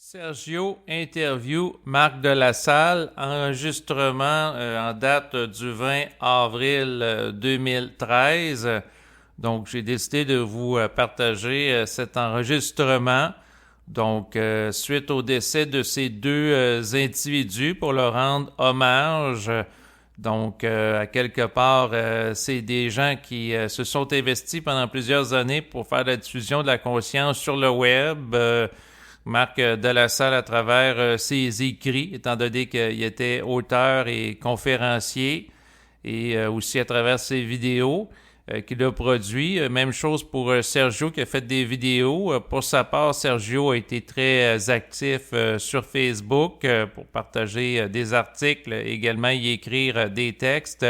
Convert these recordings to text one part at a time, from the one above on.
Sergio interview Marc Delassalle, enregistrement en date du 20 avril 2013. Donc, j'ai décidé de vous partager cet enregistrement. Donc, suite au décès de ces deux individus pour leur rendre hommage. Donc, à quelque part, c'est des gens qui se sont investis pendant plusieurs années pour faire la diffusion de la conscience sur le web. Marc Delassalle à travers ses écrits, étant donné qu'il était auteur et conférencier, et aussi à travers ses vidéos qu'il a produit. Même chose pour Sergio qui a fait des vidéos. Pour sa part, Sergio a été très actif sur Facebook pour partager des articles, également y écrire des textes,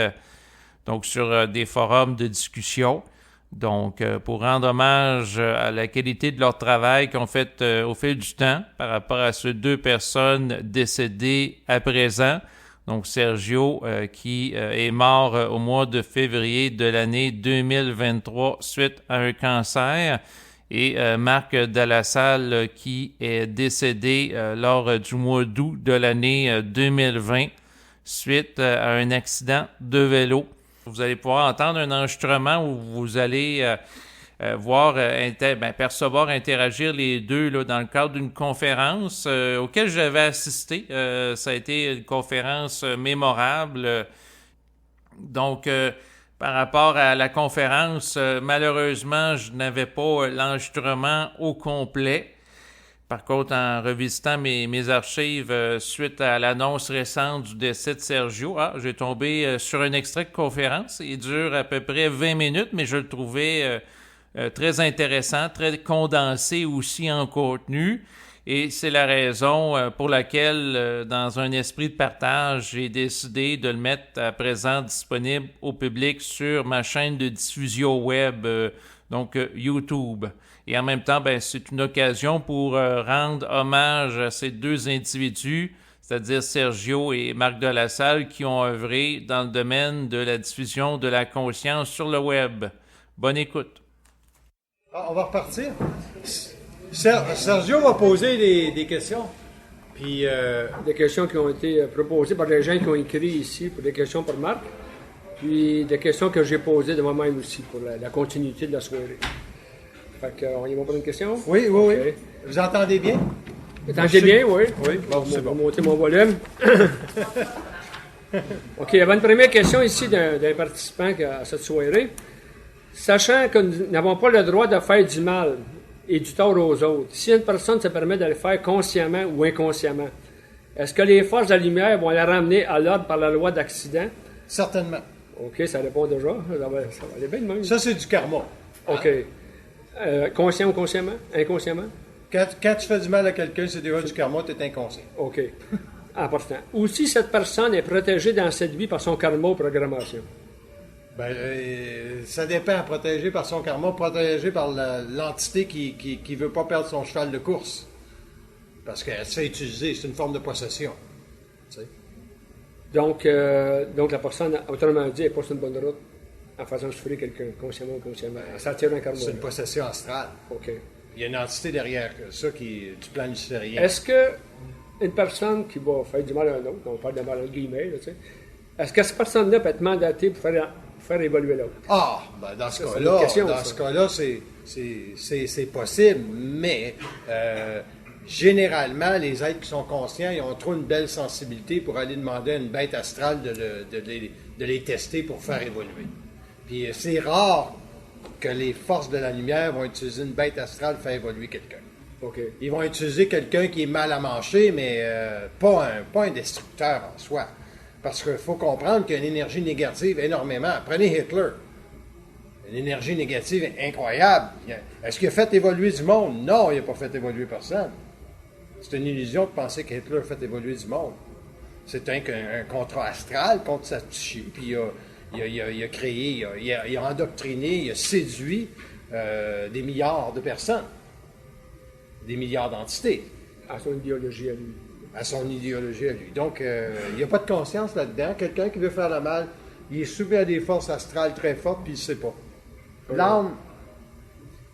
donc sur des forums de discussion. Donc, pour rendre hommage à la qualité de leur travail qu'ils ont fait au fil du temps par rapport à ces deux personnes décédées à présent. Donc, Sergio qui est mort au mois de février de l'année 2023 suite à un cancer. Et Marc Delassalle qui est décédé lors du mois d'août de l'année 2020 suite à un accident de vélo. Vous allez pouvoir entendre un enregistrement où vous allez voir, percevoir, interagir les deux là, dans le cadre d'une conférence auquel j'avais assisté. Ça a été une conférence mémorable. Donc, par rapport à la conférence, malheureusement, je n'avais pas l'enregistrement au complet. Par contre, en revisitant mes archives suite à l'annonce récente du décès de Sergio, j'ai tombé sur un extrait de conférence. Il dure à peu près 20 minutes, mais je le trouvais très intéressant, très condensé aussi en contenu. Et c'est la raison pour laquelle, dans un esprit de partage, j'ai décidé de le mettre à présent disponible au public sur ma chaîne de diffusion web, donc YouTube. Et en même temps, c'est une occasion pour rendre hommage à ces deux individus, c'est-à-dire Sergio et Marc Delassalle, qui ont œuvré dans le domaine de la diffusion de la conscience sur le web. Bonne écoute. On va repartir. Sergio va poser des questions. Puis, des questions qui ont été proposées par les gens qui ont écrit ici, pour des questions pour Marc, puis des questions que j'ai posées de moi-même aussi pour la continuité de la soirée. Fait qu'on y va pour une question? Oui. Okay. Vous entendez bien? Vous entendez bien, oui? Oui, bon, c'est bon. Je vais monter mon volume. OK, il y avait une première question ici d'un participant à cette soirée. Sachant que nous n'avons pas le droit de faire du mal et du tort aux autres, si une personne se permet de le faire consciemment ou inconsciemment, est-ce que les forces de la lumière vont la ramener à l'ordre par la loi d'accident? Certainement. OK, ça répond déjà. Ça va aller bien de même. Ça, c'est du karma. OK. Conscient ou consciemment? Inconsciemment? Quand tu fais du mal à quelqu'un, c'est déjà du karma, tu es inconscient. OK. Important. Ou si cette personne est protégée dans cette vie par son karma ou programmation? Ça dépend. Protégé par son karma, protégé par l'entité qui ne veut pas perdre son cheval de course. Parce qu'elle se fait utiliser, c'est une forme de possession. Tu sais. Donc, la personne, autrement dit, n'est pas sur une bonne route en faisant souffrir quelqu'un, consciemment ou inconsciemment, en s'attirant un karma. C'est une possession astrale. OK. Il y a une entité derrière ça du plan luciférien. Est-ce que une personne qui va faire du mal à un autre, on parle de mal entre guillemets, là, tu sais, est-ce que cette personne-là peut être mandatée pour faire évoluer l'autre? Dans ce cas-là, c'est possible, mais généralement, les êtres qui sont conscients, ils ont trop une belle sensibilité pour aller demander à une bête astrale de les tester pour faire évoluer. Puis c'est rare que les forces de la lumière vont utiliser une bête astrale pour faire évoluer quelqu'un. Okay. Ils vont utiliser quelqu'un qui est mal à manger, mais pas un destructeur en soi. Parce qu'il faut comprendre qu'il y a une énergie négative énormément. Prenez Hitler. Une énergie négative incroyable. Est-ce qu'il a fait évoluer du monde? Non, il n'a pas fait évoluer personne. C'est une illusion de penser que Hitler a fait évoluer du monde. C'est un contrat astral contre sa psyché. Puis il a créé, il a endoctriné, il a séduit des milliards de personnes. Des milliards d'entités. À son idéologie à lui. À son idéologie à lui. Donc, il n'y a pas de conscience là-dedans. Quelqu'un qui veut faire le mal, il est soumis à des forces astrales très fortes, puis il ne sait pas.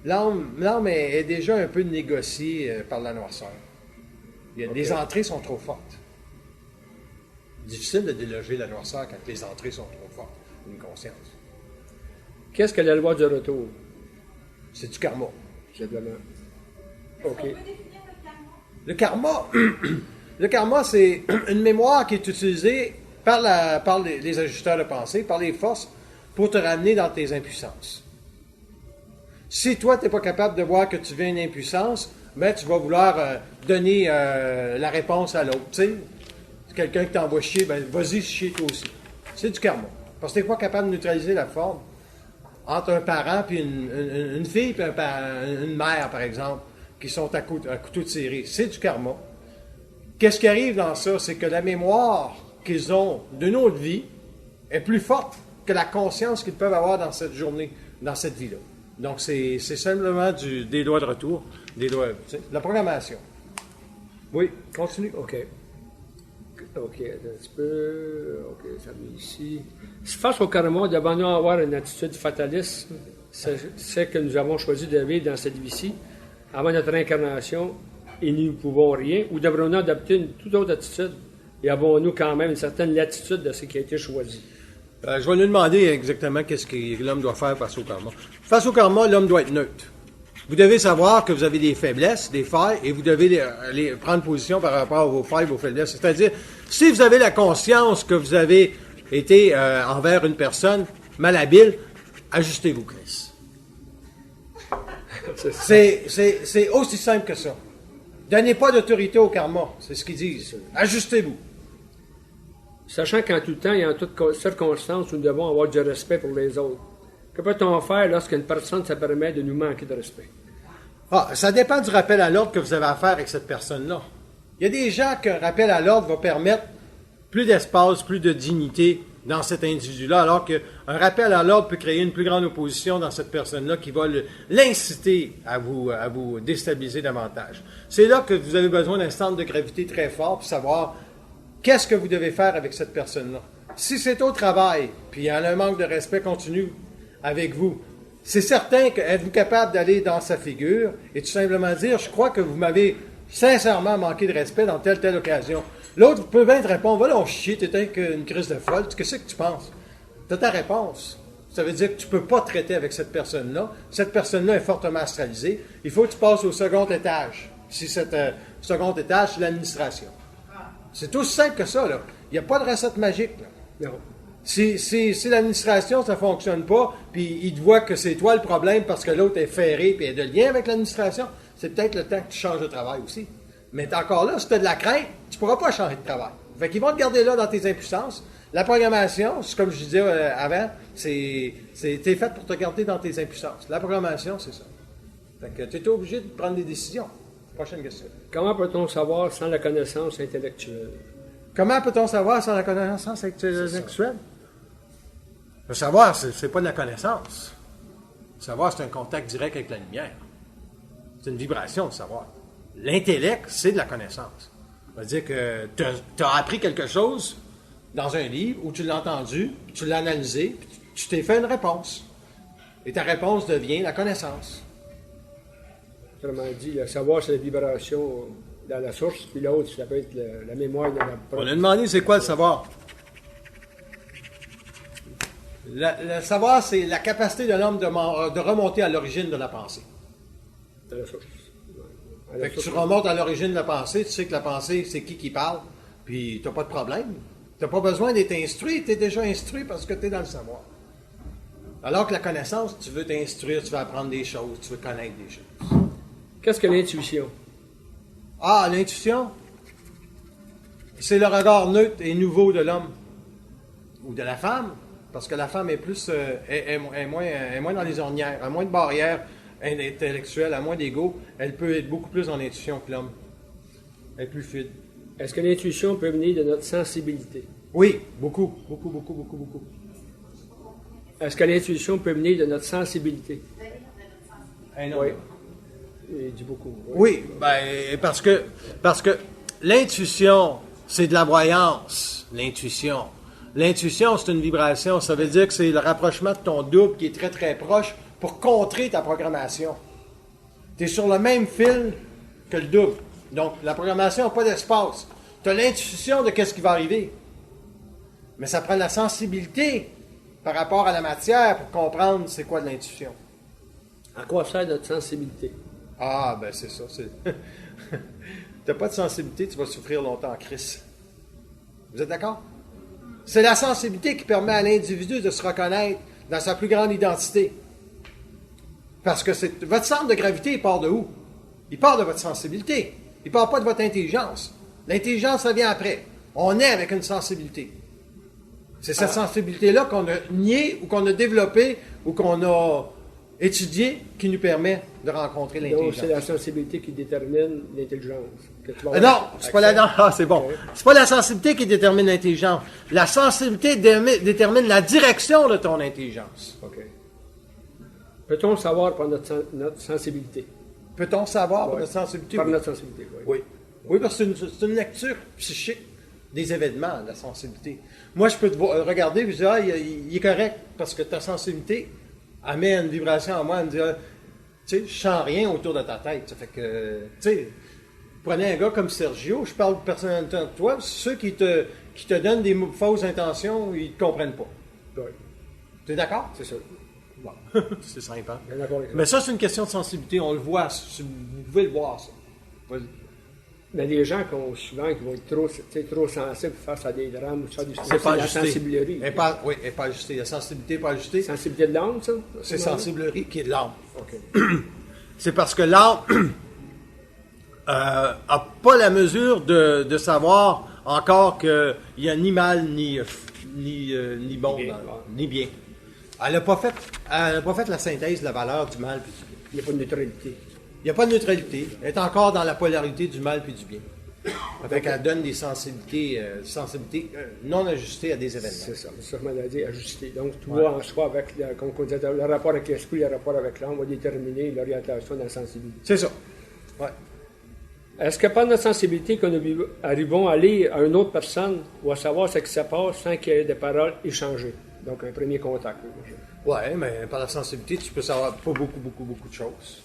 L'âme est déjà un peu négociée par la noirceur. Les entrées sont trop fortes. Difficile de déloger la noirceur quand les entrées sont trop fortes, une conscience. Qu'est-ce que la loi du retour? C'est du karma. Simplement. OK. Le karma, le karma, c'est une mémoire qui est utilisée par les ajusteurs de pensée, par les forces, pour te ramener dans tes impuissances. Si toi, tu n'es pas capable de voir que tu vis une impuissance, ben, tu vas vouloir donner la réponse à l'autre. Tu sais, quelqu'un qui t'envoie chier, ben, vas-y chier toi aussi. C'est du karma. Parce que tu n'es pas capable de neutraliser la forme entre un parent puis une fille puis une mère, par exemple, qui sont à couteau tiré. C'est du karma. Qu'est-ce qui arrive dans ça? C'est que la mémoire qu'ils ont d'une autre vie est plus forte que la conscience qu'ils peuvent avoir dans cette journée, dans cette vie-là. Donc, c'est simplement des lois de retour, des lois, tu sais, de la programmation. Oui, continue. OK. OK, attends un petit peu. OK, ça met ici. Face au karma, devons-nous avoir une attitude fataliste? C'est que nous avons choisi de vivre dans cette vie-ci, avant notre incarnation, et nous ne pouvons rien, ou devrons-nous adopter une toute autre attitude? Et avons-nous quand même une certaine latitude de ce qui a été choisi? Je vais lui demander exactement qu'est-ce que l'homme doit faire face au karma. Face au karma, l'homme doit être neutre. Vous devez savoir que vous avez des faiblesses, des failles, et vous devez les prendre position par rapport à vos failles, vos faiblesses. C'est-à-dire, si vous avez la conscience que vous avez été envers une personne malhabile, ajustez-vous, Chris. C'est aussi simple que ça. Donnez pas d'autorité au karma, c'est ce qu'ils disent. Ajustez-vous. Sachant qu'en tout temps et en toutes circonstances, nous devons avoir du respect pour les autres. Que peut-on faire lorsqu'une personne se permet de nous manquer de respect? Ça dépend du rappel à l'ordre que vous avez à faire avec cette personne-là. Il y a des gens qu'un rappel à l'ordre va permettre plus d'espace, plus de dignité dans cet individu-là, alors qu'un rappel à l'ordre peut créer une plus grande opposition dans cette personne-là qui va l'inciter à vous déstabiliser davantage. C'est là que vous avez besoin d'un centre de gravité très fort pour savoir qu'est-ce que vous devez faire avec cette personne-là. Si c'est au travail, puis il y a un manque de respect continu avec vous, c'est certain que êtes-vous capable d'aller dans sa figure et tout simplement dire « Je crois que vous m'avez sincèrement manqué de respect dans telle occasion. » L'autre peut bien te répondre « Va donc chier, t'es une crise de folle. Qu'est-ce que tu penses? » T'as ta réponse. Ça veut dire que tu ne peux pas traiter avec cette personne-là. Cette personne-là est fortement astralisée. Il faut que tu passes au second étage. Si c'est second étage, c'est l'administration. C'est aussi simple que ça, là. Il n'y a pas de recette magique, là. Non. Si l'administration, ça ne fonctionne pas, puis il te voit que c'est toi le problème parce que l'autre est ferré puis est de lien avec l'administration, c'est peut-être le temps que tu changes de travail aussi. Mais encore là, si tu as de la crainte, tu ne pourras pas changer de travail. Fait qu'ils vont te garder là dans tes impuissances. La programmation, c'est comme je disais avant, t'es fait pour te garder dans tes impuissances. La programmation, c'est ça. Fait que tu es obligé de prendre des décisions. Prochaine question. Comment peut-on savoir sans la connaissance intellectuelle? Comment peut-on savoir sans la connaissance intellectuelle? Le savoir, c'est pas de la connaissance. Le savoir, c'est un contact direct avec la lumière. C'est une vibration, de savoir. L'intellect, c'est de la connaissance. Ça veut dire que tu as appris quelque chose dans un livre, ou tu l'as entendu, tu l'as analysé, puis tu t'es fait une réponse. Et ta réponse devient la connaissance. Autrement dit, le savoir, c'est la vibration dans la source, puis l'autre, ça peut être la mémoire de la... On a demandé c'est quoi le savoir. Le savoir, c'est la capacité de l'homme de remonter à l'origine de la pensée. De la source. Fait que tu remontes à l'origine de la pensée, tu sais que la pensée, c'est qui parle, puis tu n'as pas de problème. Tu n'as pas besoin d'être instruit, tu es déjà instruit parce que tu es dans le savoir. Alors que la connaissance, tu veux t'instruire, tu veux apprendre des choses, tu veux connaître des choses. Qu'est-ce que l'intuition? Ah, l'intuition, c'est le regard neutre et nouveau de l'homme ou de la femme, parce que la femme est plus, est moins dans les ornières, a moins de barrières intellectuelles, a moins d'ego, elle peut être beaucoup plus en intuition que l'homme. Elle est plus fluide. Est-ce que l'intuition peut venir de notre sensibilité? Oui, beaucoup. Est-ce que l'intuition peut venir de notre sensibilité? Oui. Il dit beaucoup. Oui, ben, parce que l'intuition, c'est de la voyance, l'intuition. L'intuition, c'est une vibration. Ça veut dire que c'est le rapprochement de ton double qui est très, très proche pour contrer ta programmation. Tu es sur le même fil que le double. Donc, la programmation n'a pas d'espace. Tu as l'intuition de qu'est-ce qui va arriver. Mais ça prend de la sensibilité par rapport à la matière pour comprendre c'est quoi de l'intuition. À quoi sert notre sensibilité? Ah, ben c'est ça. T'as pas de sensibilité, tu vas souffrir longtemps en crise. Vous êtes d'accord? C'est la sensibilité qui permet à l'individu de se reconnaître dans sa plus grande identité. Parce que votre centre de gravité, il part de où? Il part de votre sensibilité. Il part pas de votre intelligence. L'intelligence, ça vient après. On est avec une sensibilité. C'est cette sensibilité-là qu'on a niée ou qu'on a développée ou qu'on a étudiée qui nous permet de rencontrer Donc, l'intelligence. c'est la sensibilité qui détermine l'intelligence. que tu vas Non, avoir c'est pas la accès. c'est bon. C'est pas la sensibilité qui détermine l'intelligence. La sensibilité détermine la direction de ton intelligence. OK. Peut-on savoir par notre sensibilité? Peut-on savoir par Ouais. notre sensibilité? Par Oui. notre sensibilité, oui. Oui. Oui, parce que c'est une lecture psychique des événements, la sensibilité. Moi, je peux te regarder et dire, ah, il est correct, parce que ta sensibilité amène une vibration en moi, elle me dit, ah, tu sais, je sens rien autour de ta tête. Ça fait que, tu sais, prenez un gars comme Sergio, je parle personnellement de toi, ceux qui te donnent des fausses intentions, ils ne te comprennent pas. Oui, Tu es d'accord? c'est ça. Bon. C'est simple, hein? Bien d'accord avec ça. Mais ça, c'est une question de sensibilité, on le voit, vous pouvez le voir, ça. Vas-y. Mais les gens souvent qui vont être trop sensibles face à des drames ou ça, C'est pas la ajusté. sensiblerie. Elle est pas, oui, elle n'est pas ajustée. La sensibilité n'est pas ajustée. Sensibilité de l'âme, ça? C'est sensiblerie qui est de l'âme. OK. C'est parce que l'âme n'a pas la mesure de savoir encore qu'il n'y a ni mal ni bon, Ni bien, ni bien. Elle n'a pas fait la synthèse de la valeur du mal puis du bien. Il n'y a pas de neutralité. Il n'y a pas de neutralité. Elle est encore dans la polarité du mal puis du bien. Fait qu'elle donne des sensibilités non ajustées à des événements. C'est ça. C'est ça que m'a dit, ajuster. Donc, tout va en soi avec, comme on disait, le rapport avec l'esprit, le rapport avec l'âme va déterminer l'orientation de la sensibilité. C'est ça. Ouais. Est-ce que par notre sensibilité que nous arrivons à lire à une autre personne ou à savoir ce qui se passe sans qu'il y ait des paroles échangées? Donc, un premier contact. Ouais, mais par la sensibilité, tu peux savoir pas beaucoup de choses.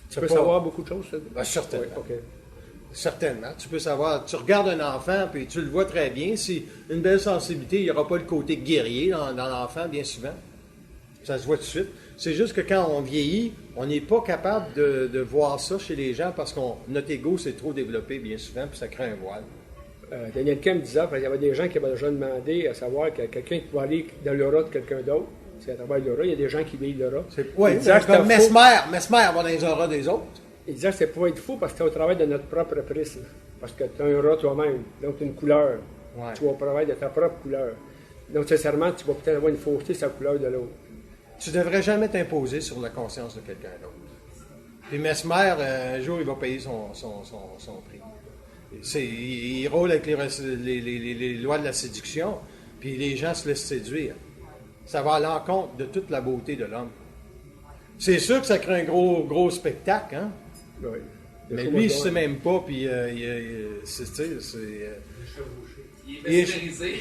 Tu peux savoir beaucoup de choses? Ça? Ben, certainement. Oui, OK. Certainement. Tu peux savoir, tu regardes un enfant, puis tu le vois très bien. Si une belle sensibilité, il n'y aura pas le côté guerrier dans l'enfant, bien souvent. Ça se voit tout de suite. C'est juste que quand on vieillit, on n'est pas capable de voir ça chez les gens parce que notre ego s'est trop développé, bien souvent, puis ça crée un voile. Daniel Kim disait qu'il y avait des gens qui avaient déjà demandé à savoir que quelqu'un qui va aller dans l'aura de quelqu'un d'autre, c'est à travers l'aura, il y a des gens qui veillent l'aura. Oui, comme Mesmer va dans les auras des autres. Il disait que c'est pas être fou parce que c'est au travail de notre propre prisme. Parce que tu as un aura toi-même, donc tu as une couleur. Ouais. Tu vas au travail de ta propre couleur. Donc, nécessairement, tu vas peut-être avoir une fausseté sur la couleur de l'autre. Tu ne devrais jamais t'imposer sur la conscience de quelqu'un d'autre. Puis Mesmer, un jour, il va payer son prix. Il rôle avec les lois de la séduction, puis les gens se laissent séduire. Ça va à l'encontre de toute la beauté de l'homme. C'est sûr que ça crée un gros spectacle, hein? Oui. Mais lui, il ne sait même pas, puis Il est mesmérisé.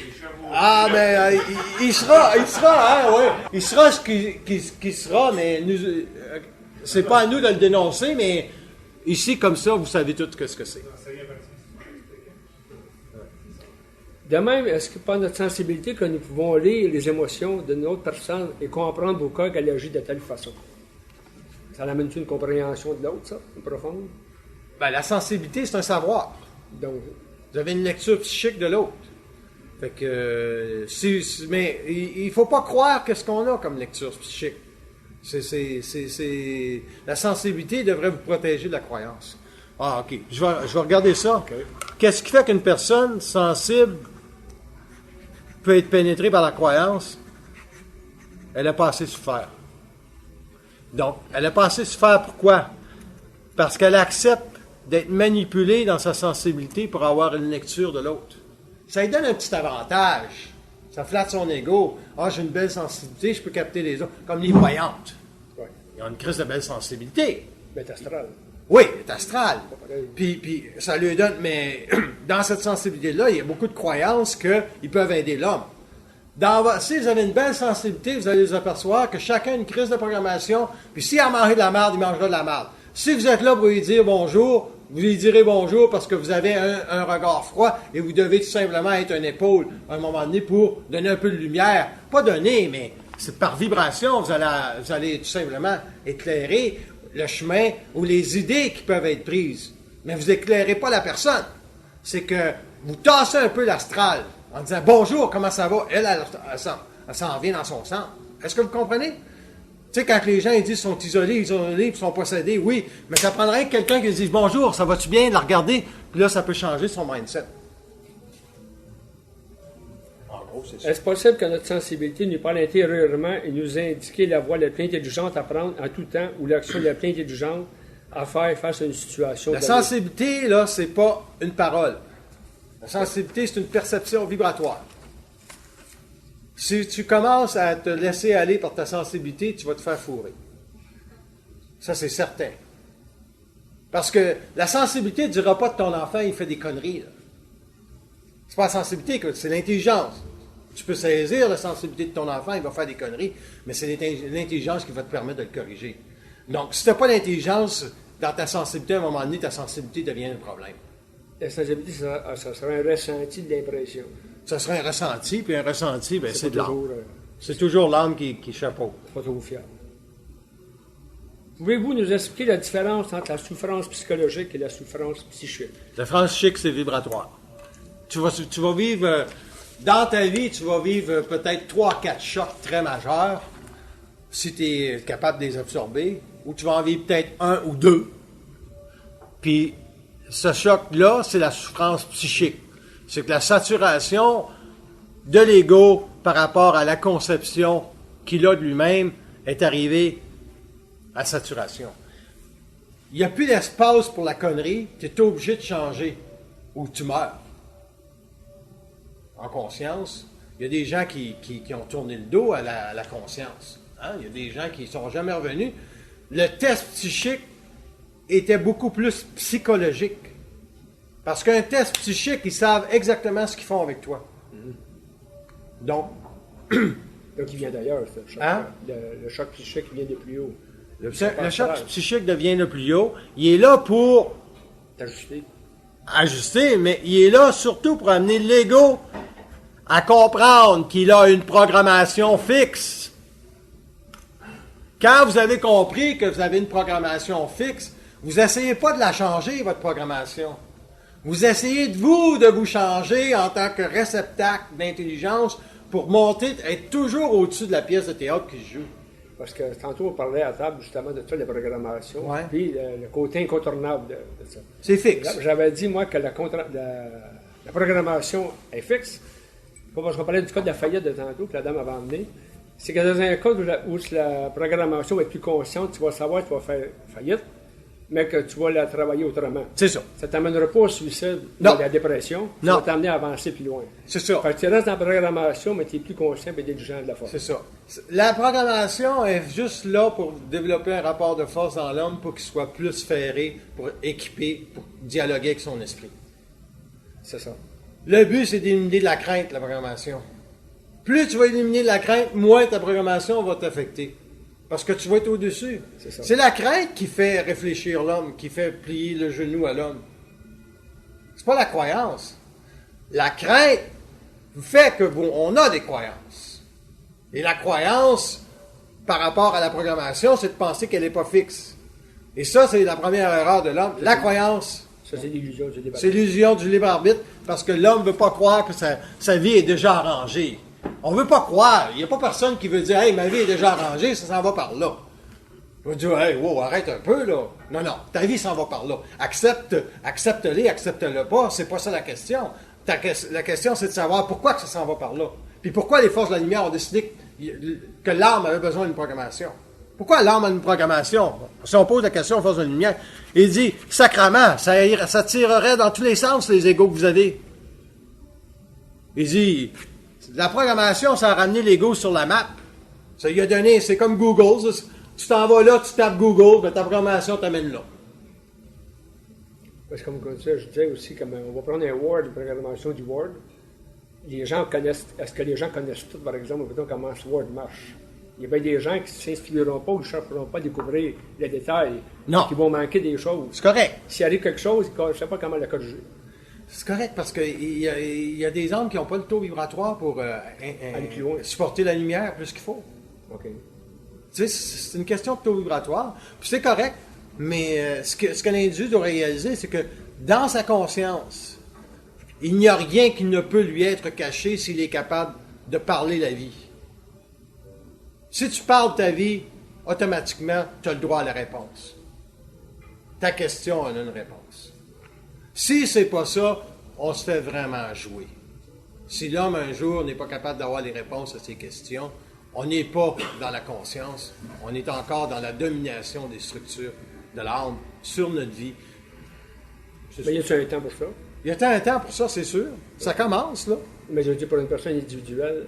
Ah, mais il sera, hein, ouais. Il sera ce qui sera, mais c'est pas à nous de le dénoncer, mais ici, comme ça, vous savez tout ce que c'est. De même, est-ce que par notre sensibilité que nous pouvons lire les émotions d'une autre personne et comprendre pourquoi elle agit de telle façon? Ça amène-tu une compréhension de l'autre, ça, une profonde? Ben, la sensibilité, c'est un savoir. Donc, Vous avez une lecture psychique de l'autre. Fait que, mais il faut pas croire que ce qu'on a comme lecture psychique. La sensibilité devrait vous protéger de la croyance. Ah, OK. Je vais regarder ça. Okay. Qu'est-ce qui fait qu'une personne sensible peut être pénétrée par la croyance? Elle a pas assez souffert. Donc, elle a pas assez souffert pourquoi? Parce qu'elle accepte d'être manipulée dans sa sensibilité pour avoir une lecture de l'autre. Ça lui donne un petit avantage. Ça flatte son ego. Ah, j'ai une belle sensibilité, je peux capter les autres. Comme les voyantes. ouais. Ils ont une crise de belle sensibilité. Bête astrale. Oui, elle est astrale. pareil. Puis ça lui donne, mais dans cette sensibilité-là, il y a beaucoup de croyances qu'ils peuvent aider l'homme. Si vous avez une belle sensibilité, vous allez vous apercevoir que chacun a une crise de programmation, puis s'il a mangé de la merde, il mangera de la merde. Si vous êtes là pour lui dire bonjour, Vous lui direz bonjour parce que vous avez un regard froid et vous devez tout simplement être une épaule à un moment donné pour donner un peu de lumière. Pas donner, mais c'est par vibration, vous allez tout simplement éclairer le chemin ou les idées qui peuvent être prises. Mais vous éclairez pas la personne. C'est que vous tassez un peu l'astral en disant bonjour, comment ça va? Elle s'en vient dans son centre. Est-ce que vous comprenez? Tu sais, quand les gens ils disent qu'ils sont isolés, ils sont possédés, oui, mais ça prendrait quelqu'un qui dise bonjour, ça va-tu bien, de la regarder, puis là, ça peut changer son mindset. En gros, c'est ça. Est-ce possible que notre sensibilité nous parle intérieurement et nous indique la voie la plus intelligente à prendre en tout temps ou l'action la plus intelligente à faire face à une situation? La sensibilité, là, c'est pas une parole. La sensibilité, c'est une perception vibratoire. Si tu commences à te laisser aller par ta sensibilité, tu vas te faire fourrer. Ça, c'est certain. Parce que la sensibilité ne dira pas de ton enfant, il fait des conneries. Là. C'est pas la sensibilité, c'est l'intelligence. Tu peux saisir la sensibilité de ton enfant, il va faire des conneries, mais c'est l'intelligence qui va te permettre de le corriger. Donc, si tu n'as pas l'intelligence dans ta sensibilité, à un moment donné, ta sensibilité devient un problème. La sensibilité, ça sera un ressenti de l'impression. Ça serait un ressenti, puis un ressenti, ben, c'est de l'âme. toujours, C'est toujours l'âme qui chapeaute. pas trop fiable. Pouvez-vous nous expliquer la différence entre la souffrance psychologique et la souffrance psychique? La souffrance chic, c'est vibratoire. Tu vas vivre, dans ta vie, tu vas vivre peut-être 3-4 chocs très majeurs, si tu es capable de les absorber, ou tu vas en vivre peut-être 1 ou 2. Puis, ce choc-là, c'est la souffrance psychique. C'est que la saturation de l'ego par rapport à la conception qu'il a de lui-même est arrivée à saturation. Il n'y a plus d'espace pour la connerie, tu es obligé de changer ou tu meurs. En conscience, il y a des gens qui ont tourné le dos à la conscience. Hein? Il y a des gens qui ne sont jamais revenus. Le test psychique était beaucoup plus psychologique. Parce qu'un test psychique, ils savent exactement ce qu'ils font avec toi. Donc, Donc, il vient d'ailleurs, ce choc. Hein? Le choc psychique vient de plus haut. le choc psychique devient le plus haut. Il est là pour T'ajuster. ajuster, mais il est là surtout pour amener l'ego à comprendre qu'il a une programmation fixe. Quand vous avez compris que vous avez une programmation fixe, vous n'essayez pas de la changer, votre programmation. Vous essayez de vous changer en tant que réceptacle d'intelligence pour monter, être toujours au-dessus de la pièce de théâtre qui se joue. Parce que tantôt, on parlait à table justement de ça, la programmation, Ouais. puis le côté incontournable de ça. C'est fixe. J'avais dit, moi, que la programmation est fixe. Pas parce qu'on parlait du cas de la faillite de tantôt, que la dame avait emmené. C'est que dans un cas où la programmation va être plus consciente, tu vas savoir que tu vas faire faillite, mais que tu vas la travailler autrement. C'est ça. Ça ne t'amènera pas au suicide ou Non. à la dépression. Non. Ça va t'amener à avancer plus loin. C'est ça. Fait que tu restes dans la programmation, mais tu es plus conscient et intelligent de la force. C'est ça. La programmation est juste là pour développer un rapport de force dans l'homme pour qu'il soit plus ferré, pour équiper, pour dialoguer avec son esprit. C'est ça. Le but, c'est d'éliminer de la crainte, la programmation. Plus tu vas éliminer de la crainte, moins ta programmation va t'affecter. Parce que tu vas être au-dessus. C'est ça. C'est la crainte qui fait réfléchir l'homme, qui fait plier le genou à l'homme. C'est pas la croyance. La crainte fait que on a des croyances. Et la croyance, par rapport à la programmation, c'est de penser qu'elle n'est pas fixe. Et ça, c'est la première erreur de l'homme. La croyance, Ça, c'est l'illusion du débat. c'est l'illusion du libre arbitre, parce que l'homme ne veut pas croire que sa vie est déjà arrangée. On ne veut pas croire. Il n'y a pas personne qui veut dire « Hey, ma vie est déjà arrangée, ça s'en va par là. » On va dire « Hey, wow, arrête un peu, là. » Non, non, ta vie s'en va par là. Accepte-les, accepte-le pas, c'est pas ça la question. La question, c'est de savoir pourquoi que ça s'en va par là. Puis pourquoi les forces de la lumière ont décidé que l'âme avait besoin d'une programmation. Pourquoi l'âme a une programmation? Si on pose la question aux forces de la lumière, il dit « Sacrement, ça tirerait dans tous les sens les égos que vous avez. » Il dit la programmation, ça a ramené l'ego sur la map. Ça lui a donné, c'est comme Google. Tu t'en vas là, tu tapes Google, ben ta programmation t'amène là. Parce que comme ça, je disais aussi, comme on va prendre un Word, une programmation du Word. Les gens connaissent, est-ce que les gens connaissent tout, par exemple, mettons comment ce Word marche? Il y a bien des gens qui ne s'inspireront pas ou ne chercheront pas à découvrir les détails. Non. Qui vont manquer des choses. C'est correct. S'il arrive quelque chose, je ne sais pas comment le corriger. C'est correct parce qu'il y a des âmes qui n'ont pas le taux vibratoire pour Aller plus loin. supporter la lumière plus qu'il faut. OK. Tu sais, c'est une question de taux vibratoire. Puis c'est correct, mais ce que l'individu doit réaliser, c'est que dans sa conscience, il n'y a rien qui ne peut lui être caché s'il est capable de parler la vie. Si tu parles ta vie, automatiquement, tu as le droit à la réponse. Ta question a une réponse. Si c'est pas ça, on se fait vraiment jouer. Si l'homme, un jour, n'est pas capable d'avoir les réponses à ses questions, on n'est pas dans la conscience, on est encore dans la domination des structures de l'âme sur notre vie. Mais y a-t-il un temps pour ça? Il y a un temps pour ça, c'est sûr. Ça commence, là. Mais je dis pour une personne individuelle,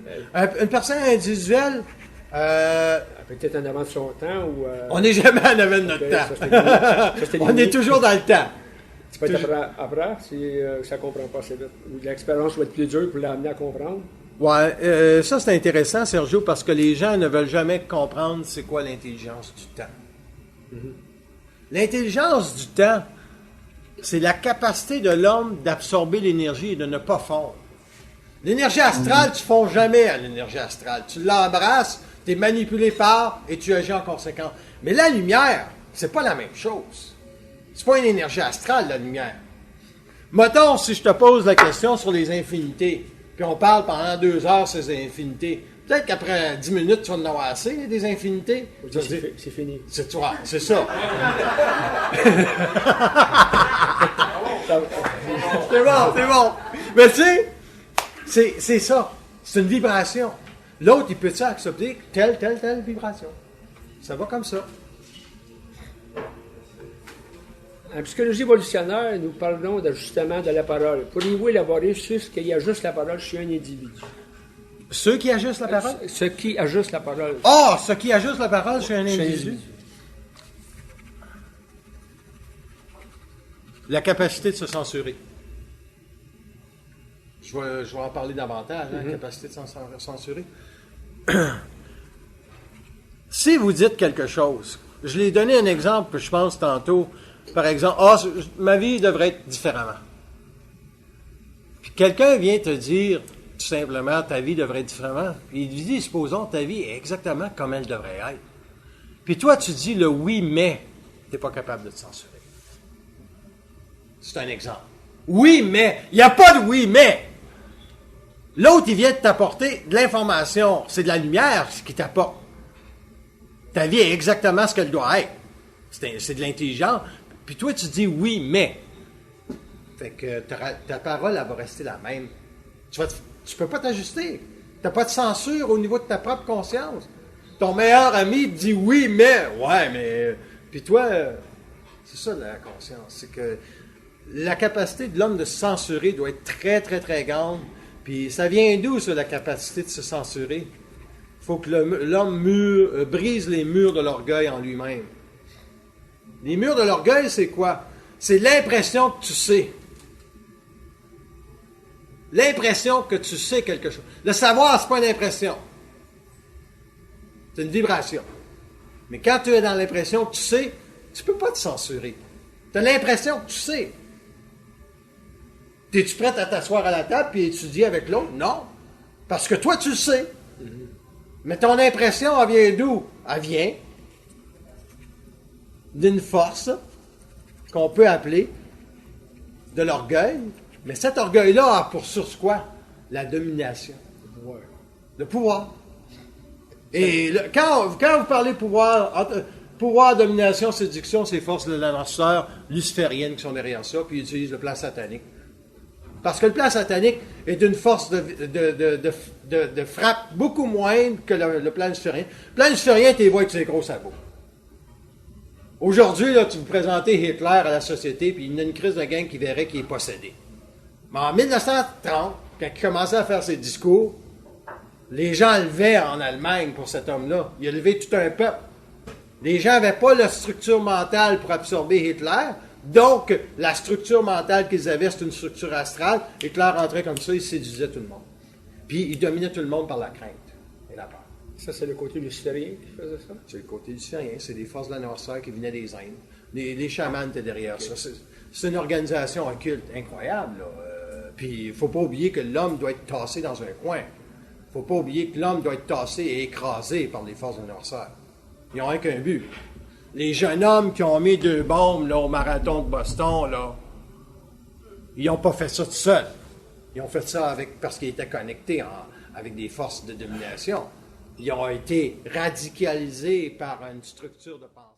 Une personne individuelle, elle peut être en avant de son temps ou... on n'est jamais en avant de notre Ok, temps. ça, c'était On est limite. toujours dans le temps. Tu peux être après si ça ne comprend pas assez vite. Ou l'expérience va être plus dure pour l'amener à comprendre. Ouais, ça c'est intéressant, Sergio, parce que les gens ne veulent jamais comprendre c'est quoi l'intelligence du temps. L'intelligence du temps, c'est la capacité de l'homme d'absorber l'énergie et de ne pas fondre. L'énergie astrale, tu ne fonds jamais à l'énergie astrale. Tu l'embrasses, tu es manipulé par et tu agis en conséquence. Mais la lumière, c'est pas la même chose. C'est pas une énergie astrale, la lumière. Mettons, si je te pose la question sur les infinités, puis on parle pendant 2 heures sur ces infinités, peut-être qu'après 10 minutes, tu vas en avoir assez, des infinités. Tu vas dire, C'est fini. c'est toi, c'est ça. C'est bon, c'est bon. Mais tu sais, c'est ça. C'est une vibration. L'autre, il peut-tu accepter telle vibration? Ça va comme ça. En psychologie évolutionnaire, nous parlons d'ajustement de la parole. Pourriez-vous élaborer sur ce qui ajuste la parole chez un individu? Ceux qui ajustent la parole? Ce qui ajuste la parole. Ah, ce qui ajuste la parole chez un Chez un individu. La capacité de se censurer. Je vais en parler davantage, la capacité de se censurer. Si vous dites quelque chose, je l'ai donné un exemple, je pense, tantôt. Par exemple, ma vie devrait être différemment. Puis quelqu'un vient te dire, tout simplement, ta vie devrait être différemment. Puis il lui dit, supposons, ta vie est exactement comme elle devrait être. Puis toi, tu dis le oui, mais tu n'es pas capable de te censurer. C'est un exemple. Oui, mais. Il n'y a pas de oui, mais. L'autre, il vient de t'apporter de l'information. C'est de la lumière ce qu'il t'apporte. Ta vie est exactement ce qu'elle doit être. C'est de l'intelligence. Puis toi, tu dis oui, mais. Fait que ta parole, elle va rester la même. Tu peux pas t'ajuster. Tu n'as pas de censure au niveau de ta propre conscience. Ton meilleur ami te dit oui, mais. Ouais, mais. Puis toi, c'est ça la conscience. C'est que la capacité de l'homme de se censurer doit être très, très, très grande. Puis ça vient d'où, ça, la capacité de se censurer? Il faut que l'homme brise les murs de l'orgueil en lui-même. Les murs de l'orgueil, c'est quoi? C'est l'impression que tu sais. L'impression que tu sais quelque chose. Le savoir, c'est pas une impression. C'est une vibration. Mais quand tu es dans l'impression que tu sais, tu peux pas te censurer. Tu as l'impression que tu sais. Es-tu prête à t'asseoir à la table et étudier avec l'autre? Non. Parce que toi, tu le sais. Mais ton impression, elle vient d'où? Elle vient d'une force qu'on peut appeler de l'orgueil. Mais cet orgueil-là a pour source quoi? La domination. Le pouvoir. Et quand vous parlez pouvoir, pouvoir, domination, séduction, c'est forces de la noirceur luciférienne qui sont derrière ça, puis ils utilisent le plan satanique. Parce que le plan satanique est d'une force de frappe beaucoup moindre que le plan luciférien. Le plan luciférien, tu les vois avec ses gros sabots. Aujourd'hui, là, tu vous présentez Hitler à la société, puis il y a une crise de gang qui verrait qu'il est possédé. Mais en 1930, quand il commençait à faire ses discours, les gens levaient en Allemagne pour cet homme-là. Il a levé tout un peuple. Les gens n'avaient pas la structure mentale pour absorber Hitler. Donc, la structure mentale qu'ils avaient, c'est une structure astrale. Hitler rentrait comme ça, il séduisait tout le monde. Puis, il dominait tout le monde par la crainte et la peur. Ça, c'est le côté luciférien qui faisait ça? C'est le côté luciférien. C'est des forces de la noirceur qui venaient des Indes. Les chamans étaient derrière ça. C'est une organisation occulte incroyable, là. Puis, il ne faut pas oublier que l'homme doit être tassé dans un coin. Il ne faut pas oublier que l'homme doit être tassé et écrasé par les forces de la noirceur. Ils n'ont qu'un but. Les jeunes hommes qui ont mis 2 bombes là, au marathon de Boston, là, ils n'ont pas fait ça tout seuls. Ils ont fait ça parce qu'ils étaient connectés avec des forces de domination. Ils ont été radicalisés par une structure de pensée.